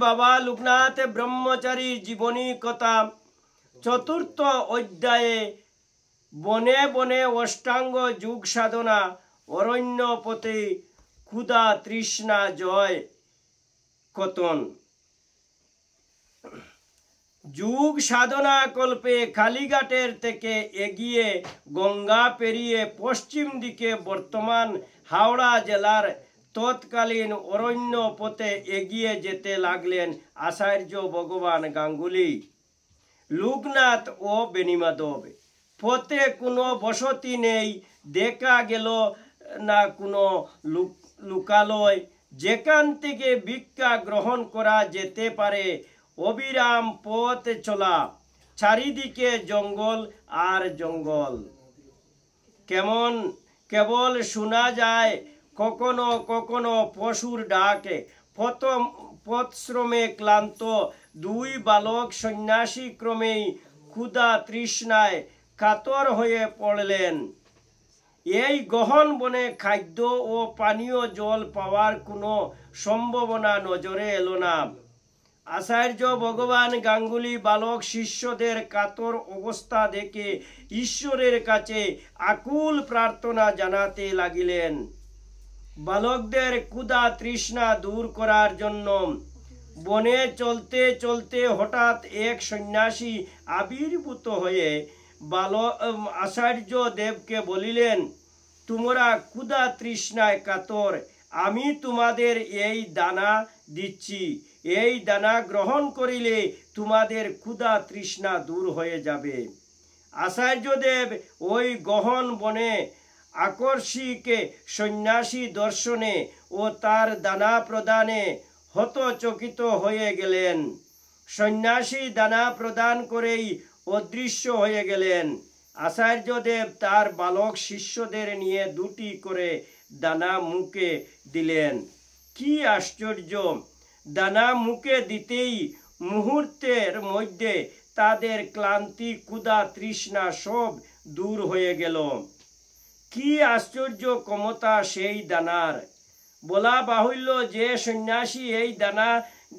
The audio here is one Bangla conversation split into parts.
বাবা লোকনাথ ব্রহ্মচারী জীবনী কথা চতুর্থ অধ্যায়ে বনে বনে অষ্টাঙ্গ যোগ সাধনা অরণ্য পথে ক্ষুধা তৃষ্ণা জয় কতন। যুগ সাধনা কল্পে কালীঘাটের থেকে এগিয়ে গঙ্গা পেরিয়ে পশ্চিম দিকে বর্তমান হাওড়া জেলার তৎকালীন অরণ্য পথে এগিয়ে যেতে লাগলেন আচার্য ভগবান গাঙ্গুলি, লোকনাথ ও বেণীমাধব। পথে কোনো বসতি নেই, দেখা গেল না কোনো লোকালয় যেখান থেকে ভিক্ষা গ্রহণ করা যেতে পারে। অবিরাম পথ চলা, চারিদিকে জঙ্গল আর জঙ্গল। কেবল শোনা যায় কখনো কখনো পশুর ডাক। পথশ্রমে ক্লান্ত দুই বালক সন্ন্যাসী ক্রমেই ক্ষুধা তৃষ্ণায় কাতর হয়ে পড়লেন। এই গহন বনে খাদ্য ও পানীয় জল পাওয়ার কোনো সম্ভাবনা নজরে এলো না। আচার্য ভগবান গাঙ্গুলি বালক শিষ্যদের কাতর অবস্থা দেখে ঈশ্বরের কাছে আকুল প্রার্থনা জানাতে লাগিলেন। বালকদের ক্ষুধা তৃষ্ণা দূর করার জন্য বনে চলতে চলতে হঠাৎ এক সন্ন্যাসী আবির্ভূত হয়ে আচার্য দেবকে বলিলেন, তোমরা ক্ষুধা তৃষ্ণায় কাতর, আমি তোমাদের এই দানা দিচ্ছি। এই দানা গ্রহণ করিলে তোমাদের ক্ষুধা তৃষ্ণা দূর হয়ে যাবে। আচার্যদেব ওই গহন বনে আকর্ষিকে সন্ন্যাসী দর্শনে ও তার দানা প্রদানে হতচকিত হয়ে গেলেন। সন্ন্যাসী দানা প্রদান করেই অদৃশ্য হয়ে গেলেন। আচার্যদেব তার বালক শিষ্যদের নিয়ে দুটি করে দানা মুখে দিলেন। কি আশ্চর্য! দানা মুখে দিতেই মুহূর্তের মধ্যে তাদের ক্লান্তি ক্ষুধা তৃষ্ণা সব দূর হয়ে গেল। কি আশ্চর্য ক্ষমতা সেই দানার! বলা বাহুল্য যে সন্ন্যাসী এই দানা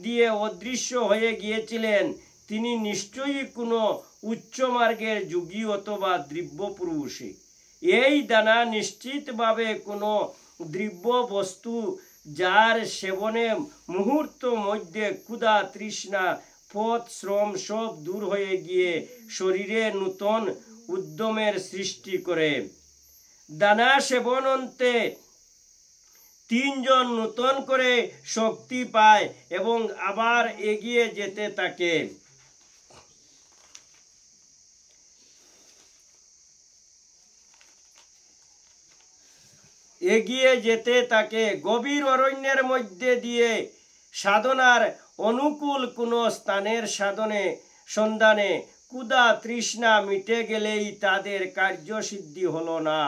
দিয়ে অদৃশ্য হয়ে গিয়েছিলেন তিনি নিশ্চয়ই কোনো উচ্চ মার্গের যোগী অথবা দিব্য পুরুষ। এই দানা নিশ্চিতভাবে কোনো দ্রব্য বস্তু, যার সেবনে মুহূর্ত মধ্যে ক্ষুধা তৃষ্ণা পথ শ্রম সব দূর হয়ে গিয়ে শরীরে নূতন উদ্যমের সৃষ্টি করে। দানা সেবনন্তে তিনজন নূতন করে শক্তি পায় এবং আবার এগিয়ে যেতে থাকে। গভীর অরণ্যের মধ্যে দিয়ে সাধনার অনুকূল কোনো স্থানের সন্ধানে ক্ষুধা তৃষ্ণা মিটে গেলেই তাদের কার্যসিদ্ধি হলো না,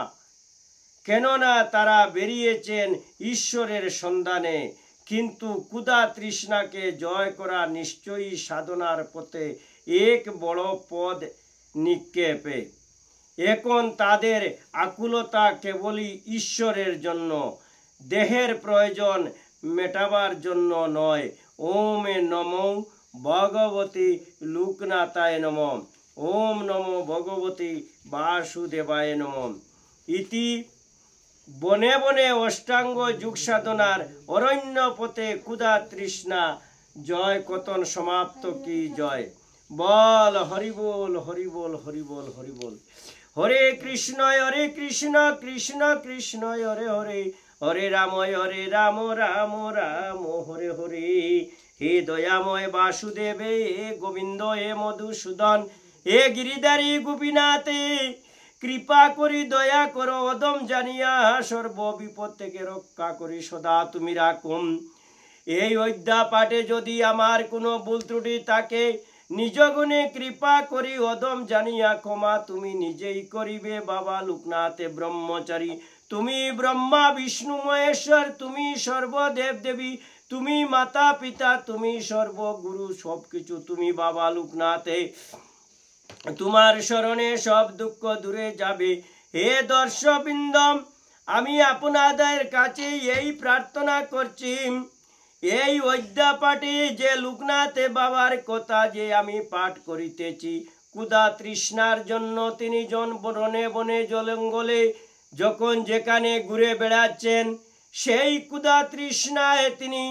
কেননা তারা বেরিয়েছেন ঈশ্বরের সন্ধানে। কিন্তু ক্ষুধা তৃষ্ণাকে জয় করা নিশ্চয়ই সাধনার পথে এক বড় পদ নিক্ষেপে। এখন তাদের আকুলতা কেবলই ঈশ্বরের জন্য, দেহের প্রয়োজন মেটাবার জন্য নয়। ওম নমো ভগবতী লোকনাথায় নমঃ। ওম নমো ভগবতী বাসুদেবায় নমঃ। ইতি বনে বনে অষ্টাঙ্গ যোগ সাধনার অরণ্য পথে ক্ষুধা তৃষ্ণা জয় কতন সমাপ্ত। কি জয় বল, হরি বল, হরি বল, হরি বল, হরি বল। হরে কৃষ্ণ কৃষ্ণ কৃষ্ণ হরে হরে, হরে রাম রাম রাম হরে হরে। হে দয়াময় বাসুদেবে, হে গোবিন্দ, হে মধুসূদন, হে গিরিধারী গোপীনাথে, কৃপা করি দয়া করো অদম জানিয়া, সর্ব বিপদ থেকে রক্ষা করি সদা তুমি রাখুন। এই অধ্যা পাঠে যদি আমার কোনো ভুল ত্রুটি থাকে, নিজ গুণে কৃপা করি অদম জানিয়া ক্ষমা তুমি নিজেই করিবে। বাবা লোকনাথ ব্রহ্মচারী, তুমি ব্রহ্মা বিষ্ণু মহেশ্বর, তুমি সর্বদেব দেবী, তুমি মাতা পিতা, তুমি সর্বগুরু, সবকিছু তুমি বাবা লোকনাথে। তোমার শরণে সব দুঃখ দূরে যাবে। হে দর্শবৃন্দ, আমি আপনাদের কাছে এই প্রার্থনা করছি, এই অধ্যাপাঠে যে লোকনাথে বাবার কথা যে আমি পাঠ করিতেছি, ক্ষুধা তৃষ্ণার জন্য তিনি বনে বনে জঙ্গলে যখন যেখানে ঘুরে বেড়াচ্ছেন, সেই ক্ষুধা তৃষ্ণায় তিনি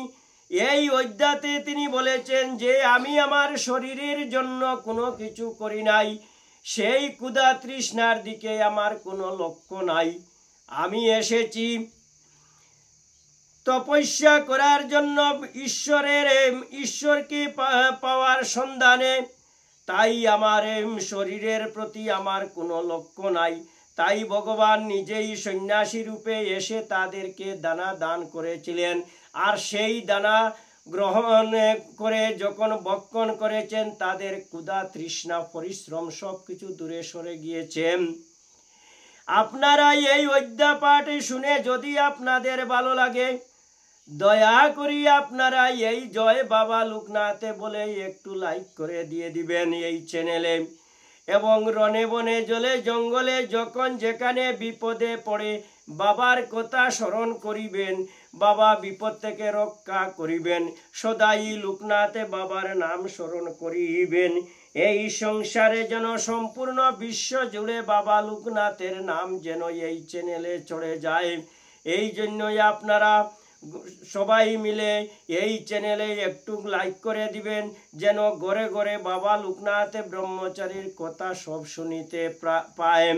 এই অধ্যাতে তিনি বলেছেন যে আমি আমার শরীরের জন্য কোনো কিছু করি নাই, সেই ক্ষুধা তৃষ্ণার দিকে আমার কোনো লক্ষ্য নাই। আমি এসেছি তপস্যা করার জন্য, ঈশ্বরকে পাওয়ার সন্ধানে। তাই আমার শরীরের প্রতি আমার কোনো লক্ষ্য নাই। তাই ভগবান নিজেই সন্ন্যাসী রূপে এসে তাদেরকে দানা দান করেছিলেন। আর সেই দানা গ্রহণ করে যখন ভক্ষণ করেছেন, তাদের ক্ষুধা তৃষ্ণা পরিশ্রম সব কিছু দূরে সরে গিয়েছেন। আপনারা এই অধ্যাপাঠ শুনে যদি আপনাদের ভালো লাগে, দয়া করি আপনারা এই জয় বাবা লোকনাথে বলে একটু লাইক করে দিয়ে দিবেন এই চ্যানেলে। এবং রনে বনে জলে জঙ্গলে যখন যেখানে বিপদে পড়ে বাবার কথা স্মরণ করিবেন, বাবা বিপদ থেকে রক্ষা করিবেন। সদাই লোকনাথে বাবার নাম স্মরণ করিবেন। এই সংসারে যেন সম্পূর্ণ বিশ্ব জুড়ে বাবা লোকনাথের নাম যেন এই চ্যানেলে চড়ে যায়। এই জন্যই আপনারা সবাই মিলে এই চ্যানেলে একটু লাইক করে দিবেন, যেন ঘরে ঘরে বাবা লোকনাথ ব্রহ্মচারীর কথা সব শুনিতে পায়।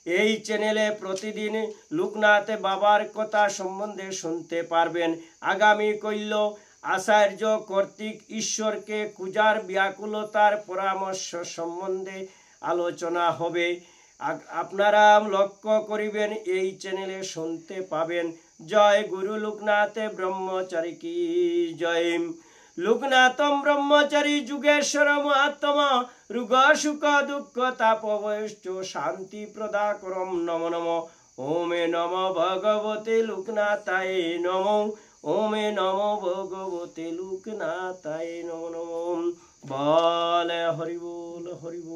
এই চ্যানেলে প্রতিদিন লোকনাথ বাবার কথা সম্বন্ধে শুনতে পারবেন। আগামী কল্য আচার্য কর্তৃক ঈশ্বরকে পূজার ব্যাকুলতার পরামর্শ সম্বন্ধে আলোচনা হবে। আপনারা লক্ষ্য করিবেন এই চ্যানেলে শুনতে পাবেন। জয় গুরু লোকনাথ ব্রহ্মচারী কি জয়। লোকনাথম ব্রহ্মচারী যুগেশ্বর মহাত্ম, রোগ সুখ দুঃখ তাপবৈশ্চ শান্তি প্রদাকরম নমো নমো। ওমে নম ভগবতে লোকনাথায় নমো। ওমে নম ভগবতে লোকনাথায় নমো নমো। বল হরি বল হরি বল।